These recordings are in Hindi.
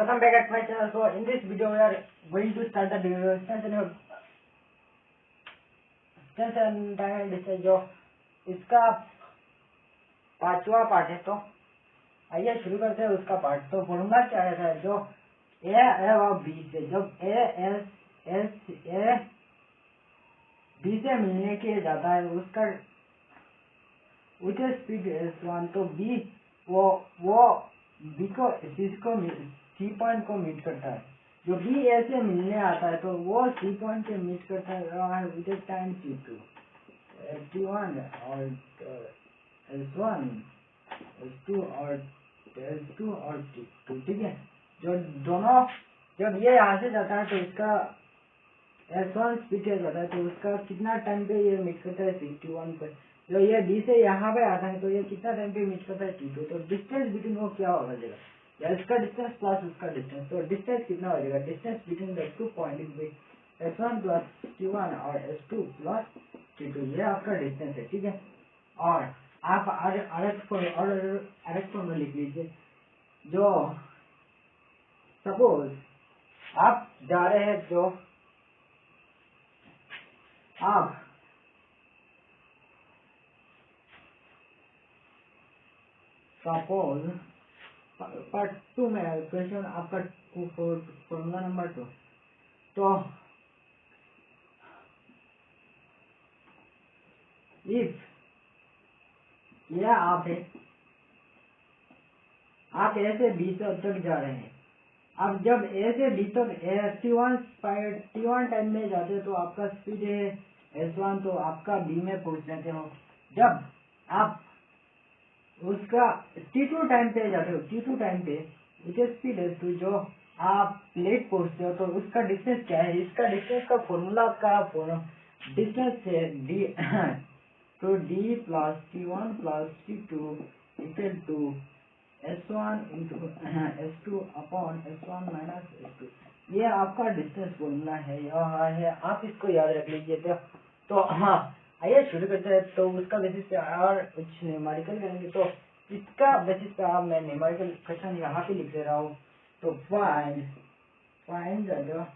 welcome back at my channel. So in this video we are going to start the distance and time distance जो इसका पांचवा पार्ट है। तो आइए शुरू करते हैं उसका पार्ट। तो फॉर्मूला क्या है जो ए और बी से, जब ए बी से मिलने के जाता है उसका उच्च स्पीड S1, तो बी वो बी को सी पॉइंट को मीट करता है। जो बी ए से मिलने आता है तो वो सी पॉइंट के मीट करता है विद टाइम T1 और S1 S2 और S2 और T2, ठीक है। जो दोनों जब ये यहाँ से जाता है तो इसका S1 स्पीड के जाता है तो उसका कितना टाइम पे ये मीट करता है T1 पे। जो ये B से यहाँ पे आता है तो ये कितना टाइम पे मीट करता है T2। तो डिस्टेंस बिटवीन वो क्या हो जाएगा, या इसका डिस्टेंस प्लस उसका डिस्टेंस, तो डिस्टेंस कितना हो जाएगा, distance between the two point is S1 plus T1 और S2 प्लस T2, ये आपका डिस्टेंस है, ठीक है। और आप फॉर्मूला लिख लीजिए। जो सपोज आप जा रहे हैं, जो आप सपोज पार्ट 2 में क्वेश्चन आपका फॉर्मूला नंबर 2। तो इफ यह आप है, आप ए से बी तक जा रहे हैं। अब जब ए से बी तक T1 टाइम में जाते हैं तो आपका स्पीड है S1, तो आपका बी में पहुंच जाते हो। जब आप उसका T2 टाइम पे जाते हो, T2 टाइम पे विच स्पीड S2, जो आप लेट पहुंचते हो तो उसका डिस्टेंस क्या है, इसका डिस्टेंस का फॉर्मूला का डिस्टेंस है डी तो D plus T1 plus T2 equal to S1 into S2 upon S1 minus S2। ये आपका डिस्टेंस फॉर्मूला है, यह है, आप इसको याद रख लीजिए। तो हाँ, आइए शुरू करते हैं। तो उसका बेसिस पे और कुछ न्यूमेरिकल करेंगे। तो इसका बेसिस पे आप मैं न्यूमेरिकल क्वेश्चन यहाँ पे लिख दे रहा हूँ। तो find the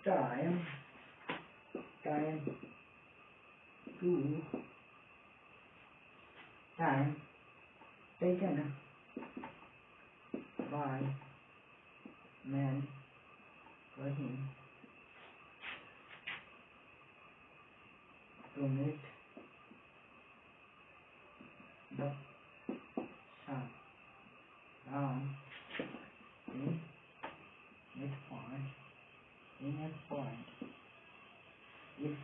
time taken by man Rahim to meet the sun in a point if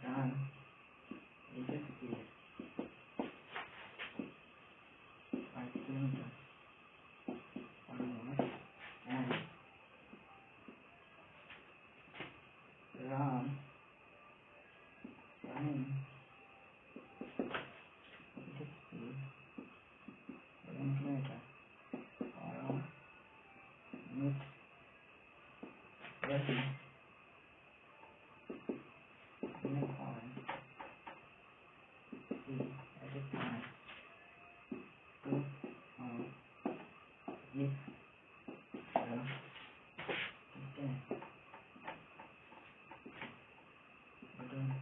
done it is 5 kilometers per hour and Ram running it is 7 kilometers per hour with Rahim in a point at a time to if distance between the point 20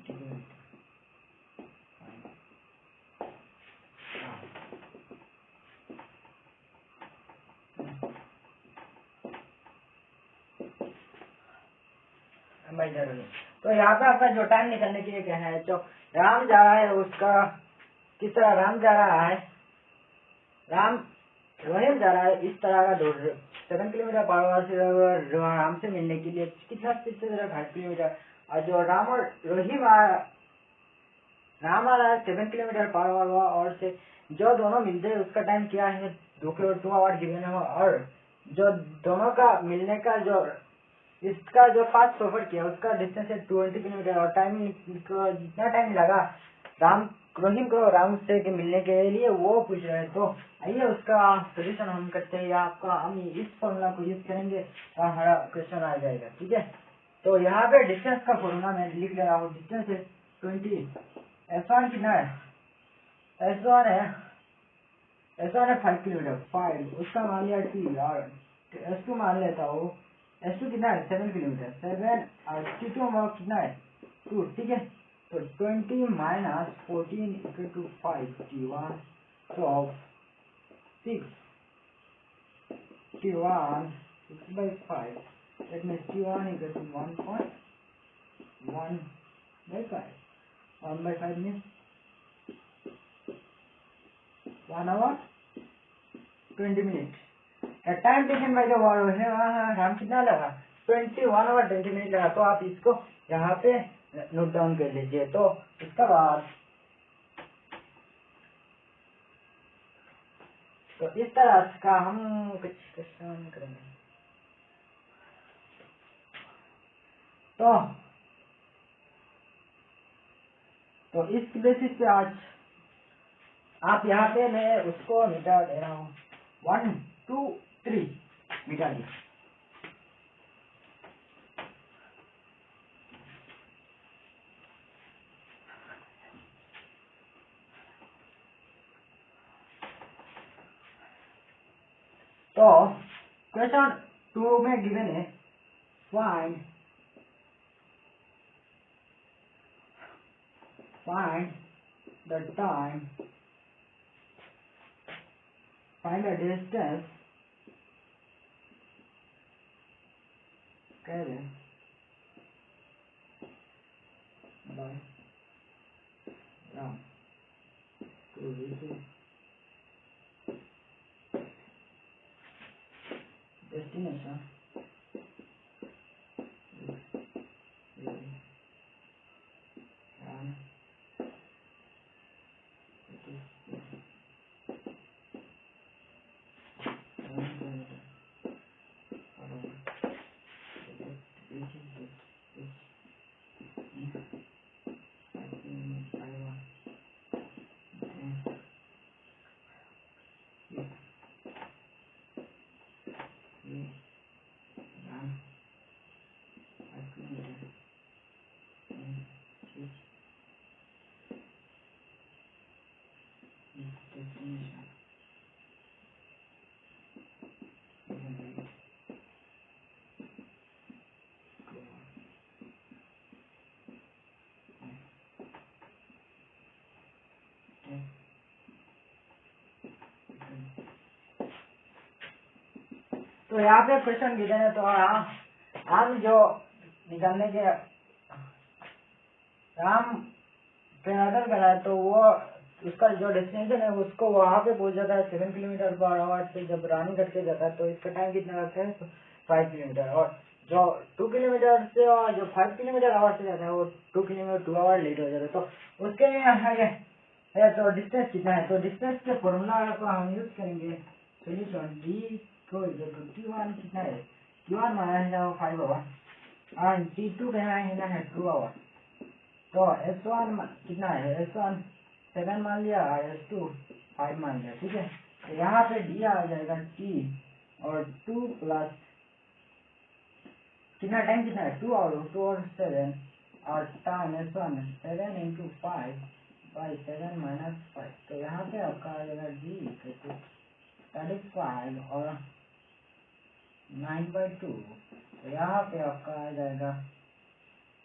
kilometers find तो यहाँ पे आपका जो टाइम निकलने के लिए क्या है, जो राम जा रहा है उसका किस तरह राम जा रहा है, राम रोहित जा रहा है इस तरह का दौड़ 7 किलोमीटर पर आवर से राम से मिलने के लिए कितना स्पीड से 5 किलोमीटर। और जो राम और रोहित राम आ रहा है 7 किलोमीटर पर आवर और से जो दोनों मिलते हैं उसका टाइम क्या है 2 आवर गिवन है। और जो दोनों का मिलने का जो इसका जो पाथ सफर किया उसका डिस्टेंस है 20 किलोमीटर। और टाइम जितना टाइम लगा रोहित को राम से के मिलने के लिए वो पूछ रहे हैं। तो आइए उसका सोल्यूशन हम करते हैं, या आपका हम इस फॉर्मूला को यूज करेंगे तो हमारा क्वेश्चन आ जाएगा, ठीक है। तो यहाँ पे डिस्टेंस का फॉर्मूला मैं लिख ले रहा हूँ। डिस्टेंस है 20 S1 कितना है? S1 है 5 किलोमीटर 5, उसका मान लिया T और S2 मान लेता हूँ। S2 कितना है? 7 किलोमीटर 7 और T2 कितना है? 2, ठीक है। तो 20 minus 14 equal to 5 T1, so 6 T1 6 by 5, that means T1 equal to 1.1 by 5. 1 by 5 means 1 hour 20 minutes. The time taken by the water हम कितना लगा? 21 hour 20 minutes लगा। तो आप इसको यहाँ पे नोट डाउन कर लीजिए। तो इसका बाद तो इस तरह का हम कुछ क्वेश्चन करेंगे। तो इस बेसिस पे आज आप यहाँ पे मैं उसको मिटा दे रहा हूँ। 1 2 3 मिटा दिया। तो क्वेश्चन 2 में गिवन है find the time, find the distance carried by ram to reach destination and तो यहाँ पे क्वेश्चन गिवन है। तो हम जो निकालने के हम ट्रेन करा है तो वो उसका जो डेस्टिनेशन है उसको वहाँ पे पहुँच जाता है 7 किलोमीटर पर आवर से। जब रनिंग करके जाता है तो इसका टाइम कितना लगता है? 5 किलोमीटर। और जो 2 किलोमीटर से और जो 5 किलोमीटर आवर से जाता है वो 2 किलोमीटर 2 आवर लेट हो जाता है। तो उसके लिए तो डिस्टेंस कितना है? तो डिस्टेंस के फॉर्मूला को हम यूज करेंगे। सोल्यूशन डी को T1 कितना है? T1 माना है 5 आवर और T2 कहना है 2 आवर। तो S1 कितना है? S1 7 मान लिया और S2 5 मान लिया, ठीक है। तो यहाँ पे D आ जाएगा T और 2 प्लस कितना टाइम कितना है? 2 आवर 2 और 7 और time S1 7 into 5 by 7 minus 5। तो यहाँ पे आपका आ जाएगा D 35 और 9/2। तो यहाँ पे आपका आ जाएगा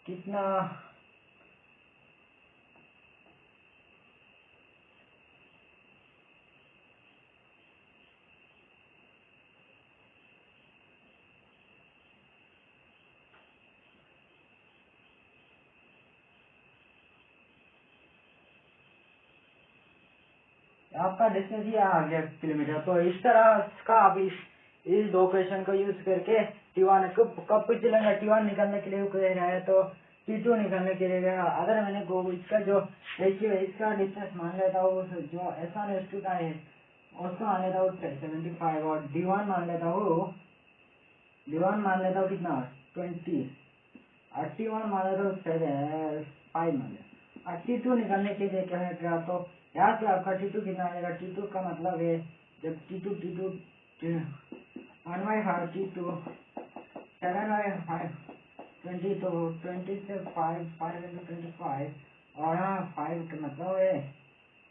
कितना? आपका डिस्टेंस ही आ गया किलोमीटर। तो इस तरह का आप इस दो क्वेश्चन को यूज करके T1 कब कुछ चलेगा T1 निकालने के लिए कह रहा है तो T2 निकालने के लिए अगर मैंने इसका जो रेशियो है इसका डिस्टेंस मान लेता हूँ जो S1 S2 का है उसको मान लेता हूँ 75 और D1 मान लेता हूँ कितना 20 और T1 मान लेता हूँ 5 मान लेता। और T2 निकालने के लिए क्या है तो यहाँ से आपका T2 कितना आएगा? T2 का मतलब है जब T2 1/5 T2 7/5 20 तो 20 से 5 into 25 और हाँ 5 का मतलब है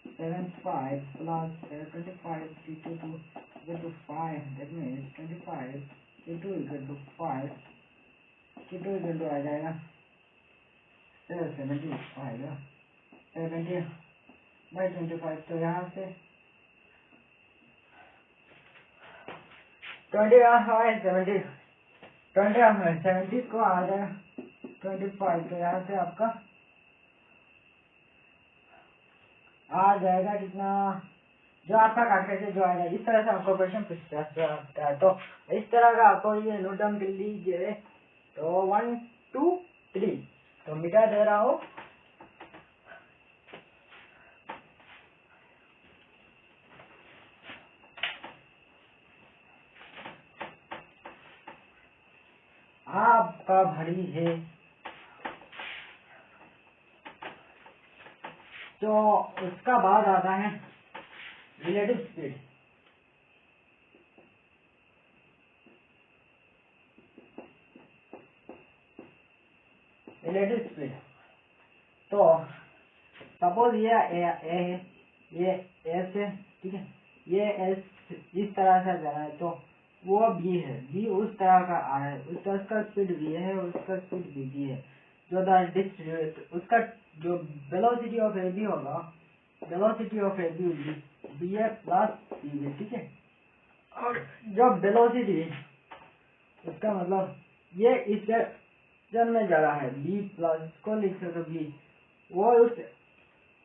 75 plus 25 T2 to equal to 5, that means 25 T2 equal to 5, T2 equal to आ जाएगा 75 70 by 25, तो यहाँ से 70 को आ जाएगा 25, तो यहाँ से आपका आ जाएगा कितना, जो आपका कैलकुलेटर जो आएगा। इस तरह से आपको क्वेश्चन पूछता है, तो इस तरह का आपको ये नोट डाउन कर लीजिए। तो 1 2 3 तो मिटा दे रहा हूँ। आपका भरी है तो उसका बाद आता है रिलेटिव स्पीड। रिलेटिव स्पीड तो सपोज ये एस है, ठीक है, ये एस इस तरह से जा रहा है, तो वो बी है, बी उस तरह का आ रहा है, उसका स्पीड वी है, उसका स्पीड बी है। जो उसका जो वेलोसिटी ऑफ ए बी होगा, वेलोसिटी ऑफ ए बी है प्लस बी है, ठीक है। और जब वेलोसिटी, उसका मतलब ये इस जन में जा रहा है बी प्लस को लिख सकते बी, वो उस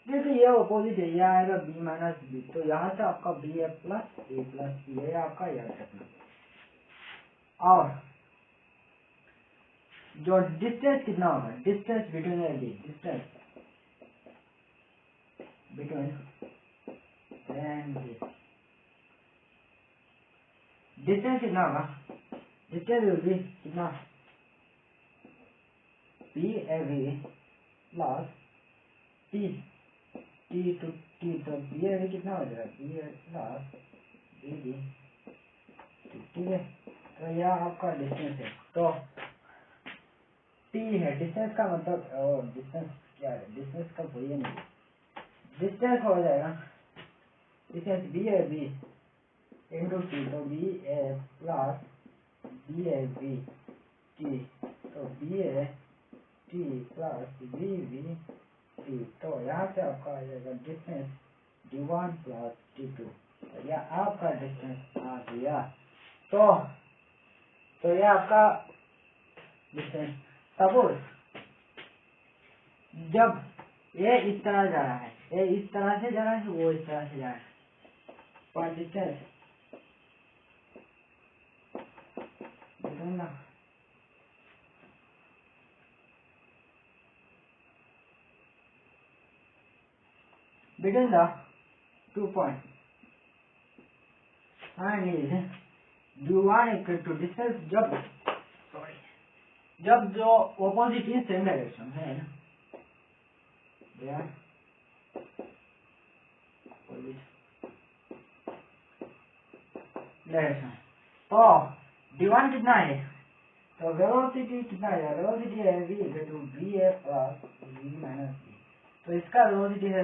देखिए ये अपोजिट है, ये आएगा बी माइनस बी, तो यहाँ से आपका बी है प्लस ए प्लस बी है, आपका याद रखना। और जो डिस्टेंस कितना होगा, distance between A B, distance between and B, distance कितना होगा, डिस्टेंस विल बी कितना, B A B plus T T two T, तो बी ए बी कितना हो जाएगा, B A plus B D, ठीक है। तो यह आपका डिस्टेंस है, तो टी है डिस्टेंस का मतलब, डिस्टेंस क्या है, डिस्टेंस का कोई नहीं, डिस्टेंस हो जाएगा distance B A B into T, तो B A plus B A B T, तो B A T plus B B T, तो यहाँ से आपका आ जाएगा डिस्टेंस D1 प्लस D2, तो यह आपका डिस्टेंस आ गया। तो यह आपका डिस्टेंस। सपोज जब ये इस तरह जा रहा है, ये इस तरह से जा रहा है, वो इस तरह से जा रहा है, पर distance between the 2 points and is d1 equal to distance जब जो ऑपोजिट इन सेम डायरेक्शन है ना, डायरेक्शन, तो d1 कितना है, तो वेलोसिटी कितना है, वेलोसिटी है v इक्वल टू v है प्लस v माइनस v, तो इसका वेलोसिटी है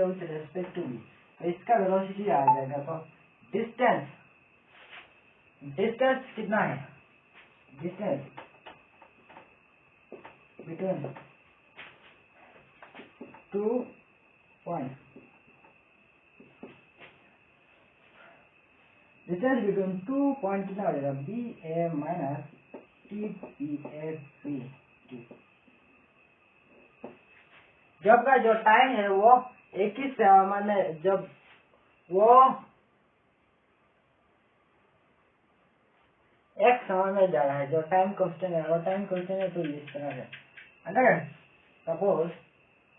विथ रेस्पेक्ट टू v, तो इसका वेलोसिटी आ जाएगा। तो डिस्टेंस कितना है, distance between 2 point, distance between 2 point कितना हो जाएगा, B A minus T B A B T. जब का जो टाइम है वो एक ही समय में, जब वो एक समय में जा रहा है, जो टाइम कांस्टेंट है, वो टाइम कांस्टेंट है, तो इस तरह है। अगर सपोज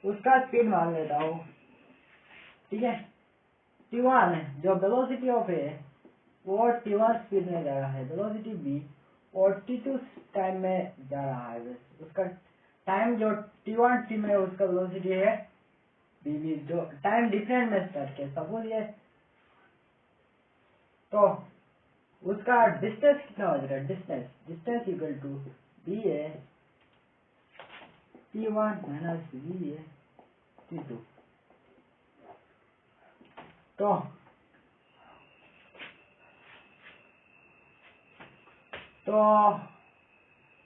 उसका स्पीड मान लेता हूँ, ठीक है, T1 है, जो वेलोसिटी ऑफ ए वो T1 स्पीड में जा रहा है, वेलोसिटी बी और T2 टाइम में जा रहा है, उसका टाइम जो T1 टी में उसका वेलोसिटी है बी, जो टाइम डिफरेंट में स्टार्ट किया सपोज ये, तो उसका डिस्टेंस कितना हो जाएगा, distance equal to B A T1 minus B A t2। तो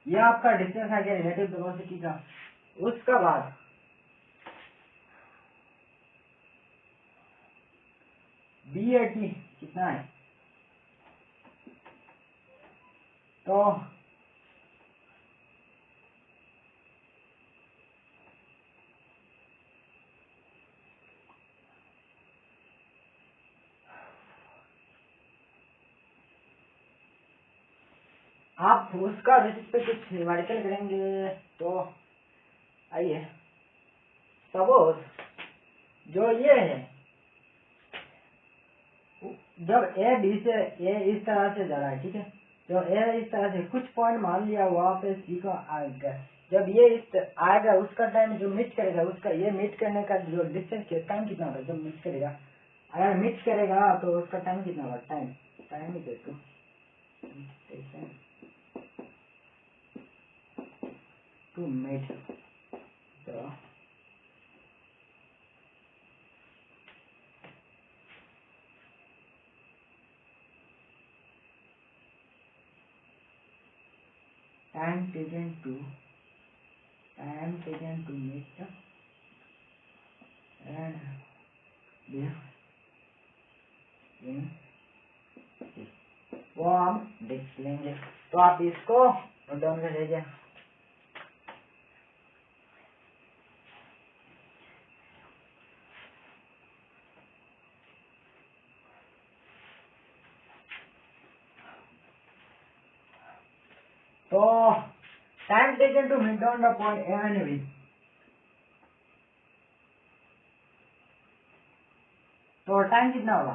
ये आपका डिस्टेंस आ गया रिलेटिव वेलोसिटी का। उसका बाद BAT कितना है, तो आप उसका बेसिस पे कुछ न्यूमेरिकल करेंगे। तो आइए, सपोज जो ये है, जब ए बी से ए इस तरह से जा रहा है, ठीक है, जो ए इस तरह से कुछ पॉइंट मान लिया वहां पे सी को आएगा। जब ये इस आएगा उसका टाइम जो मीट करेगा, उसका ये मीट करने का जो डिस्टेंस के टाइम कितना होगा जब मीट करेगा। अगर मीट करेगा तो उसका टाइम कितना होगा, टाइम ही देखो टू मीट। तो time taken to meet and live in city, वो हम देख लेंगे। तो आप इसको नोट डाउन कर लीजिए। तो time taken to meet on the point A and B, तो टाइम कितना होगा,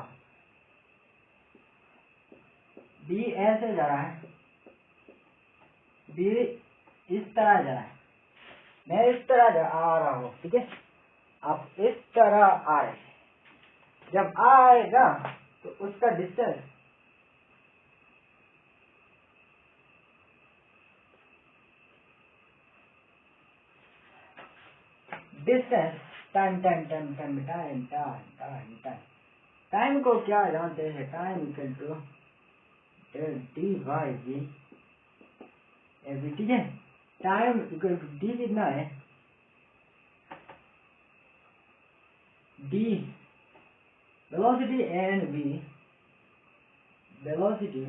बी ए से जा रहा है, बी इस तरह जा रहा है, मैं इस तरह आ रहा हूँ, ठीक है, आप इस तरह आ रहे हैं। जब आएगा तो उसका distance time time time time time time time time time को क्या जानते हैं, time equal to D by V AV, ठीक है। टाइम इक्वल टू डी कितना है, D velocity and V velocity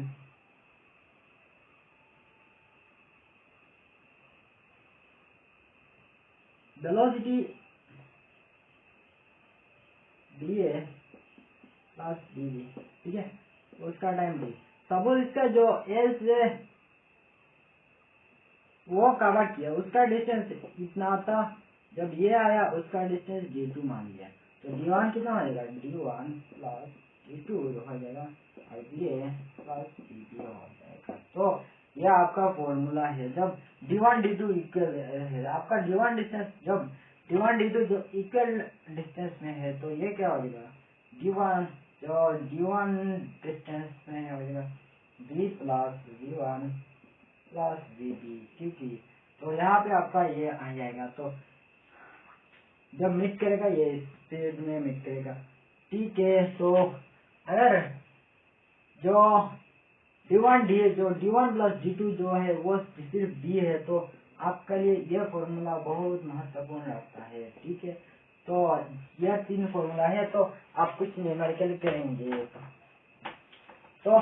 D A plus D V, ठीक है, उसका टाइम डी। सपोज इसका जो एल से वो कवर किया, उसका डिस्टेंस कितना था, जब ये आया उसका डिस्टेंस d2 मान लिया, तो d1 कितना हो जाएगा, d1 प्लस d2 हो जाएगा और ये प्लस d2 हो जाएगा। तो ये आपका फॉर्मूला है। जब d1 d2 इक्वल है, आपका d1 डिस्टेंस जब d1 d2 जो इक्वल डिस्टेंस में है, तो ये क्या हो जाएगा, d1 जो d1 डिस्टेंस में हो जाएगा d प्लस d1 प्लस वीबी, क्योंकि तो यहाँ पे आपका ये आ जाएगा। तो जब मिट करेगा ये स्पीड में मिट करेगा, ठीक है। तो अगर जो d1 प्लस d2 जो है वो सिर्फ d है, तो आपके लिए ये फॉर्मूला बहुत महत्वपूर्ण रखता है, ठीक है। तो यह 3 फॉर्मूला है, तो आप कुछ न्यूमेरिकल करेंगे। तो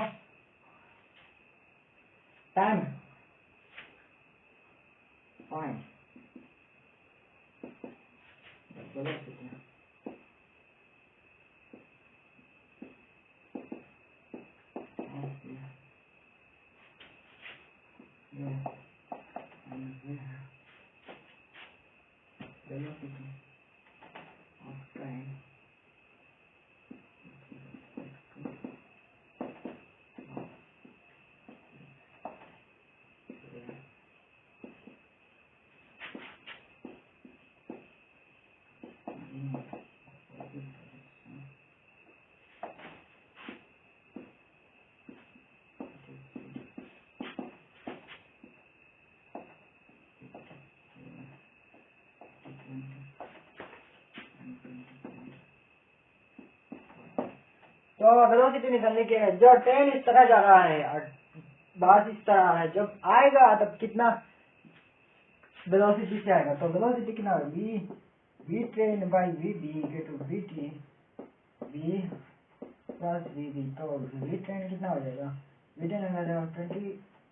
time find velocity, velocity of train तो वेलोसिटी निकालने के जो ट्रेन इस तरह जा रहा है और बाहर इस तरह आ रहा है, जब आएगा तब कितना वेलोसिटी से आएगा, तो वेलोसिटी कितना होगा, V train by V B equal to V T V plus V B. तो वी ट्रेन कितना हो जाएगा, वी ट्रेन हो जाएगा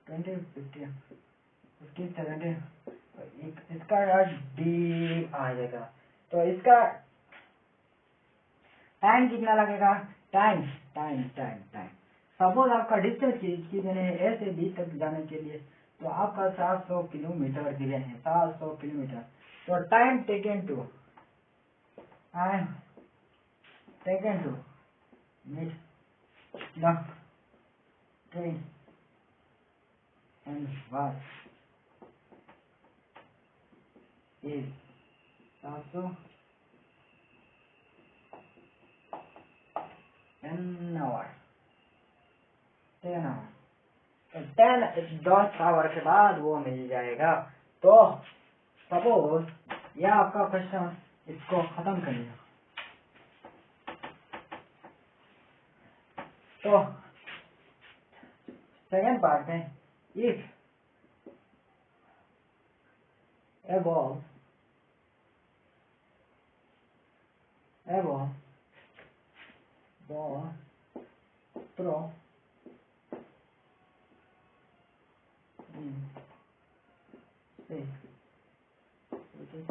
20 उसकी 70, इसका डी आ जाएगा। तो इसका टाइम कितना लगेगा, time time time time suppose आपका डिस्टेंस की मैंने ए से बी तक जाने के लिए, तो आपका 700 किलोमीटर दिए हैं, 700 किलोमीटर। तो time taken to meet the train and bus is 700 10 hour 10 hour 10 hour के बाद वो मिल जाएगा। तो सपोज यह आपका क्वेश्चन, इसको खत्म करिए। तो सेकेंड पार्ट में, if above the pro in space, which is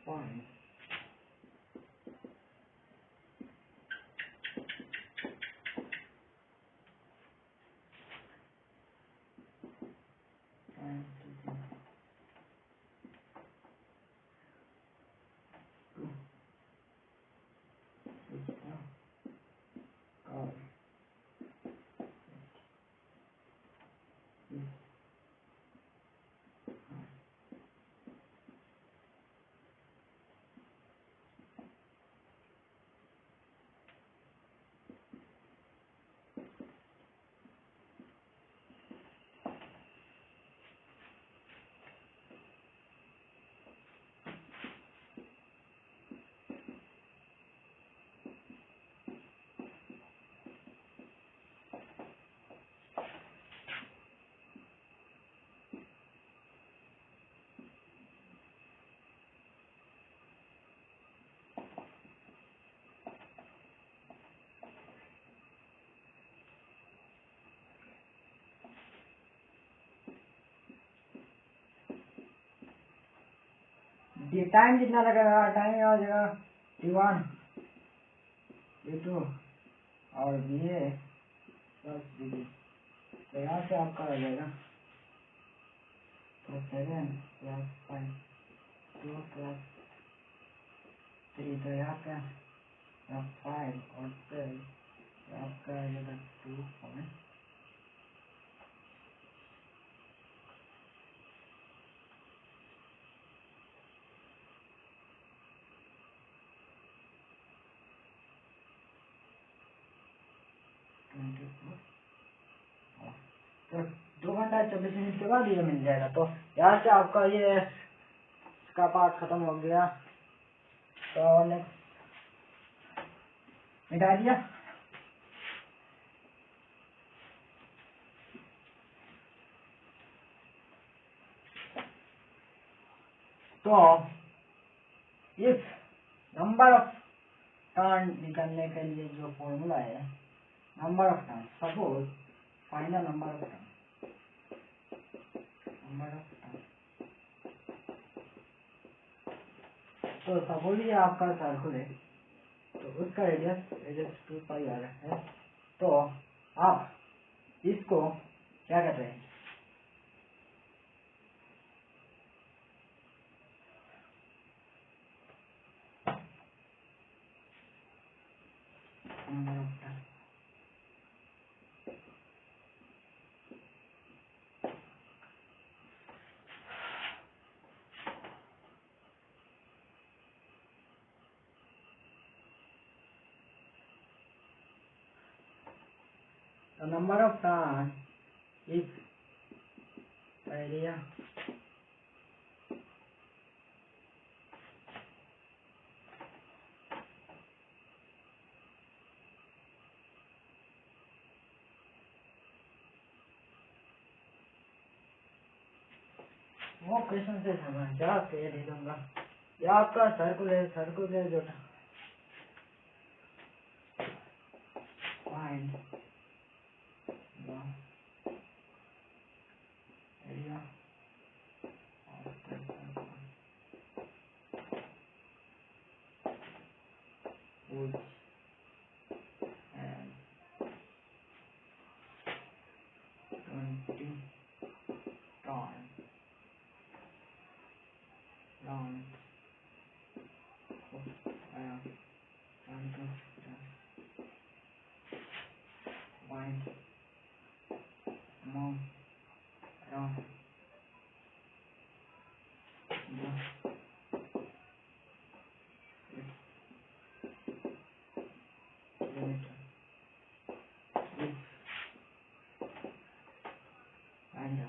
point and to call is ये टाइम कितना लगेगा, टाइम आ जाएगा T1 T2 और BA प्लस BB। तो यहाँ से आपका आ जाएगा तो 7 प्लस 5 2 प्लस 3, तो यहाँ पे 5 और 12 आपका आ जाएगा 2.5। तो 2 घंटा 24 मिनट के बाद ये मिल जाएगा। तो यहाँ से आपका ये इसका पार्ट खत्म हो गया। तो नेक्स्ट मिटा दिया। तो इफ नंबर ऑफ टर्न निकालने के लिए जो फॉर्मूला है, number of turn, suppose final number of turn तो सपोज ये आपका सर्कल है, तो उसका रेडियस 2 पाई आर है। तो आप इसको क्या कहते हैं, number of turn. The number of turn is area वो क्वेश्चन से समझा के दे दूंगा। ये आपका सर्कुलर जो था find area of the circle which has 20 turns round point among around the perimeter and the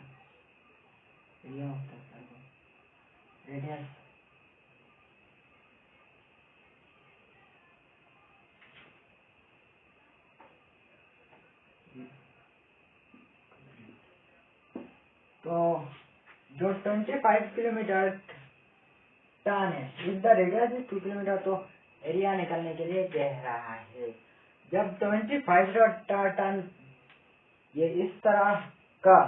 area of the circle radius तो जो 25 किलोमीटर टन है, if the radius is 2 kilometre, तो एरिया निकालने के लिए कह रहा है। जब 25 टन ये इस तरह का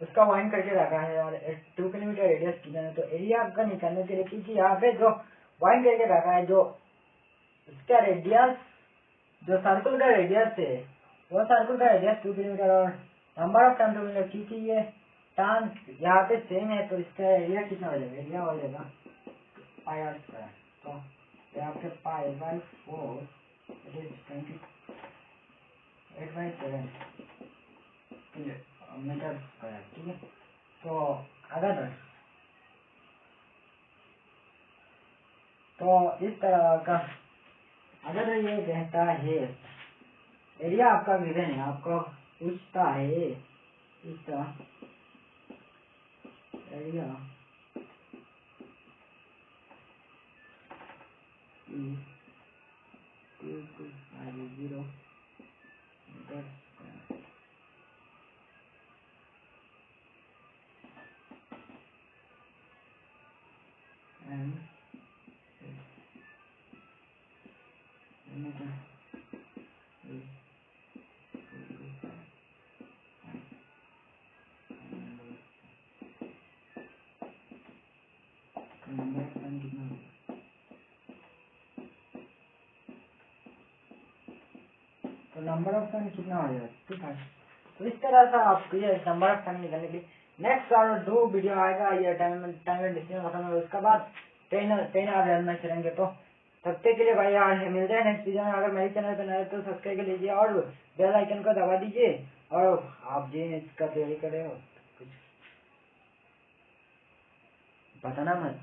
उसका वाइंड करके रखा है और 2 किलोमीटर रेडियस कितना है, तो एरिया आपका निकालने के लिए, क्योंकि यहाँ पे जो वाइंड करके रखा है, जो इसका रेडियस, जो सर्कल का रेडियस है, वो सर्कल का रेडियस 2 किलोमीटर और नंबर ऑफ टन 2 किलोमीटर, क्योंकि ये टन यहाँ पे सेम है, तो इसका एरिया कितना हो जाएगा? एरिया हो जाएगा पाई आर स्क्वायर। तो यहाँ पे pi by 4 it is 28/7 metre square, ठीक है। तो अगर तो इस तरह का अगर ये कहता है एरिया आपका गिवन है, आपको पूछता है इसका area is 250 metre square and metre is 225 number of ton कितना होगा? तो नंबर ऑफ टन कितना हो जाएगा? 250। तो इस तरह से आपको ये नंबर ऑफ टन निकालने के लिए नेक्स्ट और 2 वीडियो आएगा, ये टाइम एंड डिस्टेंस खत्म होगा, उसके बाद 10 आप में चलेंगे। तो तब तक के लिए भाई यार मिलते हैं नेक्स्ट वीडियो में। अगर मेरे चैनल पर नए तो सब्सक्राइब कर लीजिए और बेल आइकन को दबा दीजिए, और आप जी इसका तैयारी कर रहे हो कुछ बताना मत,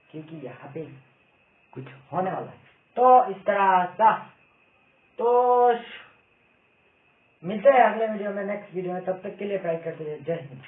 क्योंकि यहाँ पे कुछ होने वाला है। तो इस तरह सा तो मिलते हैं अगले वीडियो में, नेक्स्ट वीडियो में। तब तक के लिए ट्राई करते रहिए। जय हिंद।